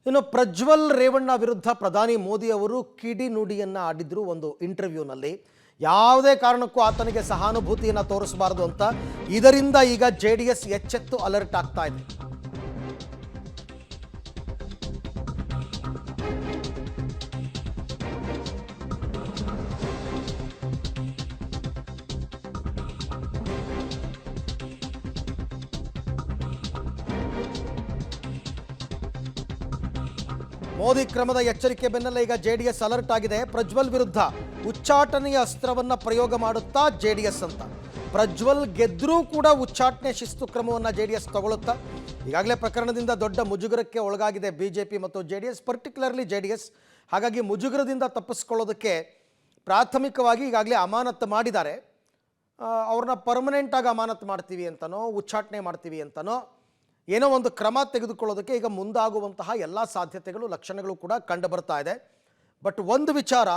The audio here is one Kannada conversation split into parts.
ಇನ್ನು ಪ್ರಜ್ವಲ್ ರೇವಣ್ಣ ವಿರುದ್ಧ ಪ್ರಧಾನಿ ಮೋದಿ ಅವರು ಕಿಡಿನುಡಿಯನ್ನು ಆಡಿದ್ರು ಒಂದು ಇಂಟರ್ವ್ಯೂನಲ್ಲಿ. ಯಾವುದೇ ಕಾರಣಕ್ಕೂ ಆತನಿಗೆ ಸಹಾನುಭೂತಿಯನ್ನು ತೋರಿಸಬಾರದು ಅಂತ. ಇದರಿಂದ ಈಗ ಜೆಡಿಎಸ್ ಎಚ್ಚೆತ್ತು ಅಲರ್ಟ್ ಆಗ್ತಾ ಇದೆ. ಮೋದಿ ಕ್ರಮದ ಎಚ್ಚರಿಕೆ ಬೆನ್ನಲ್ಲೇ ಈಗ ಜೆಡಿಎಸ್ ಅಲರ್ಟ್ ಆಗಿದೆ. ಪ್ರಜ್ವಲ್ ವಿರುದ್ಧ ಉಚ್ಚಾಟನೆಯ ಅಸ್ತ್ರವನ್ನು ಪ್ರಯೋಗ ಮಾಡುತ್ತಾ ಜೆಡಿಎಸ್ ಅಂತ. ಪ್ರಜ್ವಲ್ ಗೆದ್ರೂ ಕೂಡ ಉಚ್ಚಾಟನೆ ಶಿಸ್ತು ಕ್ರಮವನ್ನು ಜೆಡಿಎಸ್ ತಗೊಳ್ಳುತ್ತಾ. ಈಗಾಗಲೇ ಪ್ರಕರಣದಿಂದ ದೊಡ್ಡ ಮುಜುಗರಕ್ಕೆ ಒಳಗಾಗಿದೆ ಬಿಜೆಪಿ ಮತ್ತು ಜೆಡಿಎಸ್, ಪರ್ಟಿಕ್ಯುಲರ್ಲಿ ಜೆಡಿಎಸ್. ಹಾಗಾಗಿ ಮುಜುಗರದಿಂದ ತಪ್ಪಿಸ್ಕೊಳ್ಳೋದಕ್ಕೆ ಪ್ರಾಥಮಿಕವಾಗಿ ಈಗಾಗಲೇ ಅಮಾನತ್ತು ಮಾಡಿದ್ದಾರೆ. ಅವ್ರನ್ನ ಪರ್ಮನೆಂಟಾಗಿ ಅಮಾನತ್ತು ಮಾಡ್ತೀವಿ ಅಂತನೋ ಉಚ್ಚಾಟನೆ ಮಾಡ್ತೀವಿ ಅಂತನೋ ಏನೋ ಒಂದು ಕ್ರಮ ತೆಗೆದುಕೊಳ್ಳೋದಕ್ಕೆ ಈಗ ಮುಂದಾಗುವಂತಹ ಎಲ್ಲ ಸಾಧ್ಯತೆಗಳು ಲಕ್ಷಣಗಳು ಕೂಡ ಕಂಡು ಬರ್ತಾ ಇದೆ. ಬಟ್ ಒಂದು ವಿಚಾರ,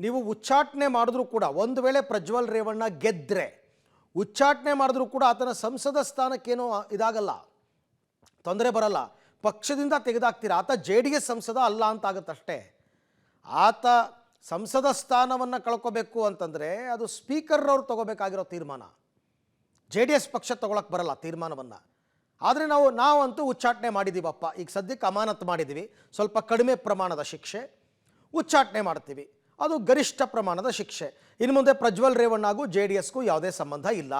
ನೀವು ಉಚ್ಚಾಟನೆ ಮಾಡಿದ್ರೂ ಕೂಡ ಒಂದು ವೇಳೆ ಪ್ರಜ್ವಲ್ ರೇವಣ್ಣ ಗೆದ್ದರೆ ಉಚ್ಚಾಟನೆ ಮಾಡಿದ್ರೂ ಕೂಡ ಆತನ ಸಂಸದ ಸ್ಥಾನಕ್ಕೇನೋ ಇದಾಗಲ್ಲ, ತೊಂದರೆ ಬರಲ್ಲ. ಪಕ್ಷದಿಂದ ತೆಗೆದಾಕ್ತೀರ. ಆತ ಜೆಡಿಎಸ್ ಸಂಸದ ಅಲ್ಲ ಅಂತಾಗುತ್ತಷ್ಟೇ. ಆತ ಸಂಸದ ಸ್ಥಾನವನ್ನು ಕಳ್ಕೋಬೇಕು ಅಂತಂದರೆ ಅದು ಸ್ಪೀಕರ್ ಅವ್ರು ತಗೋಬೇಕಾಗಿರೋ ತೀರ್ಮಾನ. ಜೆಡಿಎಸ್ ಪಕ್ಷ ತಗೊಳಕ್ಕೆ ಬರಲ್ಲ ತೀರ್ಮಾನವನ್ನು. ಆದರೆ ನಾವಂತೂ ಉಚ್ಚಾಟನೆ ಮಾಡಿದ್ದೀವಪ್ಪ, ಈಗ ಸದ್ಯಕ್ಕೆ ಅಮಾನತು ಮಾಡಿದ್ದೀವಿ, ಸ್ವಲ್ಪ ಕಡಿಮೆ ಪ್ರಮಾಣದ ಶಿಕ್ಷೆ, ಉಚ್ಚಾಟನೆ ಮಾಡ್ತೀವಿ, ಅದು ಗರಿಷ್ಠ ಪ್ರಮಾಣದ ಶಿಕ್ಷೆ. ಇನ್ನು ಮುಂದೆ ಪ್ರಜ್ವಲ್ ರೇವಣ್ಣಗೂ ಜೆಡಿಎಸ್ಗೂ ಯಾವುದೇ ಸಂಬಂಧ ಇಲ್ಲ.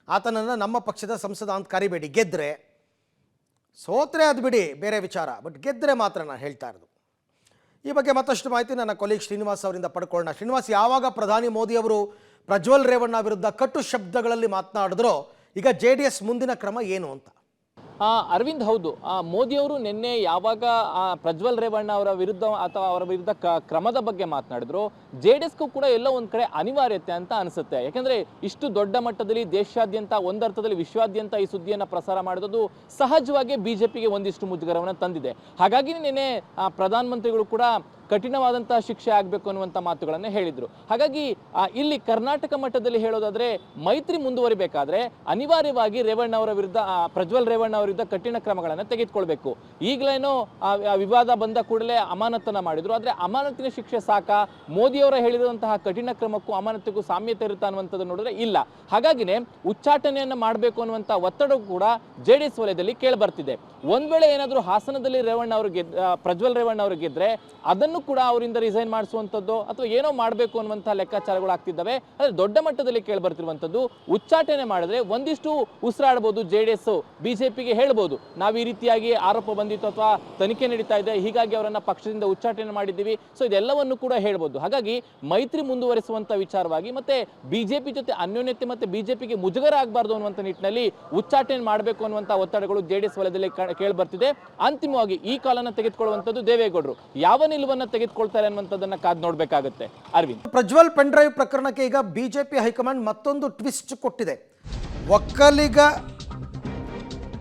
ಆತನನ್ನು ನಮ್ಮ ಪಕ್ಷದ ಸಂಸದ ಅಂತ ಕರಿಬೇಡಿ. ಗೆದ್ದರೆ, ಸೋತ್ರೆ ಅದು ಬಿಡಿ ಬೇರೆ ವಿಚಾರ, ಬಟ್ ಗೆದ್ದರೆ ಮಾತ್ರ ನಾನು ಹೇಳ್ತಾ ಇರೋದು. ಈ ಬಗ್ಗೆ ಮತ್ತಷ್ಟು ಮಾಹಿತಿ ನನ್ನ ಕೊಲೀಗ್ ಶ್ರೀನಿವಾಸ್ ಅವರಿಂದ ಪಡ್ಕೊಳ್ಳೋಣ. ಶ್ರೀನಿವಾಸ್, ಯಾವಾಗ ಪ್ರಧಾನಿ ಮೋದಿ ಅವರು ಪ್ರಜ್ವಲ್ ರೇವಣ್ಣ ವಿರುದ್ಧ ಕಟ್ಟು ಶಬ್ದಗಳಲ್ಲಿ ಮಾತನಾಡಿದ್ರೋ ಈಗ ಜೆಡಿಎಸ್ ಮುಂದಿನ ಕ್ರಮ ಏನು ಅಂತ? ಅರವಿಂದ್, ಹೌದು. ಮೋದಿಯವರು ನಿನ್ನೆ ಯಾವಾಗ ಪ್ರಜ್ವಲ್ ರೇವಣ್ಣ ಅವರ ವಿರುದ್ಧ ಅಥವಾ ಅವರ ವಿರುದ್ಧ ಕ್ರಮದ ಬಗ್ಗೆ ಮಾತನಾಡಿದ್ರು, ಜೆಡಿಎಸ್ಗೂ ಕೂಡ ಎಲ್ಲೋ ಒಂದ್ ಕಡೆ ಅನಿವಾರ್ಯತೆ ಅಂತ ಅನಿಸುತ್ತೆ. ಯಾಕಂದ್ರೆ ಇಷ್ಟು ದೊಡ್ಡ ಮಟ್ಟದಲ್ಲಿ ದೇಶಾದ್ಯಂತ, ಒಂದರ್ಥದಲ್ಲಿ ವಿಶ್ವಾದ್ಯಂತ ಈ ಸುದ್ದಿಯನ್ನು ಪ್ರಸಾರ ಮಾಡೋದು ಸಹಜವಾಗಿ ಬಿಜೆಪಿಗೆ ಒಂದಿಷ್ಟು ಮುಜುಗರವನ್ನು ತಂದಿದೆ. ಹಾಗಾಗಿ ನಿನ್ನೆ ಪ್ರಧಾನಮಂತ್ರಿಗಳು ಕೂಡ ಕಠಿಣವಾದಂತಹ ಶಿಕ್ಷೆ ಆಗಬೇಕು ಅನ್ನುವಂಥ ಮಾತುಗಳನ್ನು ಹೇಳಿದ್ರು. ಹಾಗಾಗಿ ಇಲ್ಲಿ ಕರ್ನಾಟಕ ಮಟ್ಟದಲ್ಲಿ ಹೇಳೋದಾದ್ರೆ ಮೈತ್ರಿ ಮುಂದುವರಿಬೇಕಾದ್ರೆ ಅನಿವಾರ್ಯವಾಗಿ ರೇವಣ್ಣ ಅವರ ವಿರುದ್ಧ, ಪ್ರಜ್ವಲ್ ರೇವಣ್ಣ ಅವರ ವಿರುದ್ಧ ಕಠಿಣ ಕ್ರಮಗಳನ್ನು ತೆಗೆದುಕೊಳ್ಬೇಕು. ಈಗಲೇನೋ ವಿವಾದ ಬಂದ ಕೂಡಲೇ ಅಮಾನತನ್ನ ಮಾಡಿದ್ರು. ಆದ್ರೆ ಅಮಾನತಿನ ಶಿಕ್ಷೆ ಸಾಕಾ? ಮೋದಿಯವರ ಹೇಳಿರುವಂತಹ ಕಠಿಣ ಕ್ರಮಕ್ಕೂ ಅಮಾನತಿಗೂ ಸಾಮ್ಯತೆ ಇರುತ್ತಾ ಅನ್ನುವಂಥದ್ದು ನೋಡಿದ್ರೆ ಇಲ್ಲ. ಹಾಗಾಗಿನೇ ಉಚ್ಚಾಟನೆಯನ್ನು ಮಾಡಬೇಕು ಅನ್ನುವಂಥ ಒತ್ತಡ ಕೂಡ ಜೆಡಿಎಸ್ ವಲಯದಲ್ಲಿ ಕೇಳಿ ಬರ್ತಿದೆ. ಒಂದ್ ವೇಳೆ ಏನಾದರೂ ಹಾಸನದಲ್ಲಿ ಪ್ರಜ್ವಲ್ ರೇವಣ್ಣ ಅವರು ಗೆದ್ರೆ ಅದನ್ನು ಕೂಡ ಅವರಿಂದ ರಿಸೈನ್ ಮಾಡಿಸುವಂಥದ್ದು ಅಥವಾ ಏನೋ ಮಾಡಬೇಕು ಅನ್ನುವಂಥ ಲೆಕ್ಕಾಚಾರಗಳು ಆಗ್ತಿದ್ದಾವೆ. ಆದರೆ ದೊಡ್ಡ ಮಟ್ಟದಲ್ಲಿ ಕೇಳಿ ಬರ್ತಿರುವಂಥದ್ದು, ಉಚ್ಚಾಟನೆ ಮಾಡಿದ್ರೆ ಒಂದಿಷ್ಟು ಉಸಿರಾಡಬಹುದು ಜೆಡಿಎಸ್. ಬಿಜೆಪಿಗೆ ಹೇಳ್ಬೋದು, ನಾವು ಈ ರೀತಿಯಾಗಿ ಆರೋಪ ಬಂದಿತ್ತು ಅಥವಾ ತನಿಖೆ ನಡೀತಾ ಇದೆ, ಹೀಗಾಗಿ ಅವರನ್ನ ಪಕ್ಷದಿಂದ ಉಚ್ಚಾಟನೆ ಮಾಡಿದ್ದೀವಿ, ಸೊ ಇದೆಲ್ಲವನ್ನು ಕೂಡ ಹೇಳ್ಬೋದು. ಹಾಗಾಗಿ ಮೈತ್ರಿ ಮುಂದುವರಿಸುವಂತ ವಿಚಾರವಾಗಿ ಮತ್ತೆ ಬಿಜೆಪಿ ಜೊತೆ ಅನ್ಯೋನ್ಯತೆ ಮತ್ತೆ ಬಿಜೆಪಿಗೆ ಮುಜುಗರ ಆಗಬಾರ್ದು ಅನ್ನುವಂಥ ನಿಟ್ಟಿನಲ್ಲಿ ಉಚ್ಚಾಟನೆ ಮಾಡಬೇಕು ಅನ್ನುವಂಥ ಒತ್ತಡಗಳು ಜೆಡಿಎಸ್ ವಲಯದಲ್ಲಿ ಕೇಳಿ ಬರ್ತಿದೆ. ಅಂತಿಮವಾಗಿ ಈ ಕಾಲನ್ನ ತೆಗೆದುಕೊಳ್ಳುವಂಥದ್ದು ದೇವೇಗೌಡರು. ಯಾವ ನಿಲುವನ್ನು ತೆಗೆದುಕೊಳ್ತಾರೆ ಅನ್ನುವಂಥದ್ದನ್ನ ಕಾದು ನೋಡಬೇಕಾಗುತ್ತೆ. ಅರವಿಂದ್, ಪ್ರಜ್ವಲ್ ಪೆನ್ ಡ್ರೈವ್ ಪ್ರಕರಣಕ್ಕೆ ಈಗ ಬಿಜೆಪಿ ಹೈಕಮಾಂಡ್ ಮತ್ತೊಂದು ಟ್ವಿಸ್ಟ್ ಕೊಟ್ಟಿದೆ. ಒಕ್ಕಲಿಗ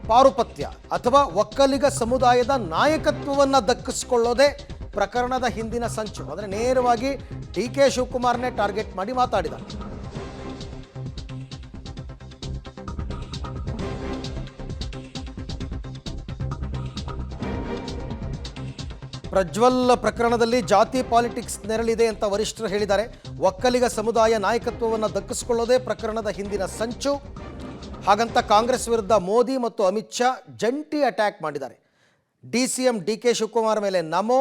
ಪಾರುಪತ್ಯ ಅಥವಾ ಒಕ್ಕಲಿಗ ಸಮುದಾಯದ ನಾಯಕತ್ವವನ್ನು ದಕ್ಕಿಸಿಕೊಳ್ಳೋದೇ ಪ್ರಕರಣದ ಹಿಂದಿನ ಸಂಚು. ಅಂದರೆ ನೇರವಾಗಿ ಡಿ.ಕೆ. ಶಿವಕುಮಾರ್ನೇ ಟಾರ್ಗೆಟ್ ಮಾಡಿ ಮಾತಾಡಿದ್ದಾರೆ. ಪ್ರಜ್ವಲ್ ಪ್ರಕರಣದಲ್ಲಿ ಜಾತಿ ಪಾಲಿಟಿಕ್ಸ್ ನೆರಳಿದೆ ಅಂತ ವರಿಷ್ಠರು ಹೇಳಿದ್ದಾರೆ. ಒಕ್ಕಲಿಗ ಸಮುದಾಯ ನಾಯಕತ್ವವನ್ನು ದಕ್ಕಿಸಿಕೊಳ್ಳೋದೇ ಪ್ರಕರಣದ ಹಿಂದಿನ ಸಂಚು. ಹಾಗಂತ ಕಾಂಗ್ರೆಸ್ ವಿರುದ್ಧ ಮೋದಿ ಮತ್ತು ಅಮಿತ್ ಶಾ ಜಂಟಿ ಅಟ್ಯಾಕ್ ಮಾಡಿದ್ದಾರೆ. ಡಿ.ಸಿ.ಎಂ ಡಿ.ಕೆ. ಶಿವಕುಮಾರ್ ಮೇಲೆ ನಮೋ,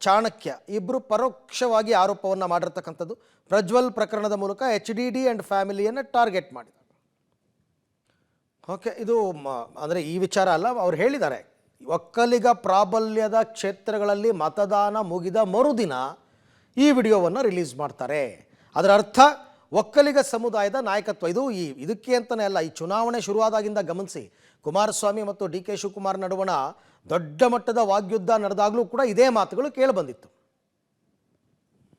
ಚಾಣಕ್ಯ ಇಬ್ಬರು ಪರೋಕ್ಷವಾಗಿ ಆರೋಪವನ್ನು ಮಾಡಿರ್ತಕ್ಕಂಥದ್ದು. ಪ್ರಜ್ವಲ್ ಪ್ರಕರಣದ ಮೂಲಕ HDD ಆ್ಯಂಡ್ ಫ್ಯಾಮಿಲಿಯನ್ನು ಟಾರ್ಗೆಟ್ ಮಾಡಿದ್ದಾರೆ. ಓಕೆ, ಇದು ಅಂದರೆ ಈ ವಿಚಾರ ಅಲ್ಲ, ಅವ್ರು ಹೇಳಿದ್ದಾರೆ ಒಕ್ಕಲಿಗ ಪ್ರಾಬಲ್ಯದ ಕ್ಷೇತ್ರಗಳಲ್ಲಿ ಮತದಾನ ಮುಗಿದ ಮರುದಿನ ಈ ವಿಡಿಯೋವನ್ನು ರಿಲೀಸ್ ಮಾಡ್ತಾರೆ. ಅದರ ಅರ್ಥ ಒಕ್ಕಲಿಗ ಸಮುದಾಯದ ನಾಯಕತ್ವ ಇದಕ್ಕೆ ಅಂತಲೇ ಅಲ್ಲ. ಈ ಚುನಾವಣೆ ಶುರುವಾದಾಗಿಂದ ಗಮನಿಸಿ, ಕುಮಾರಸ್ವಾಮಿ ಮತ್ತು ಡಿ.ಕೆ. ಶಿವಕುಮಾರ್ ನಡುವಣ ದೊಡ್ಡ ಮಟ್ಟದ ವಾಗ್ಯುದ್ಧ ನಡೆದಾಗಲೂ ಕೂಡ ಇದೇ ಮಾತುಗಳು ಕೇಳಿಬಂದಿತ್ತು.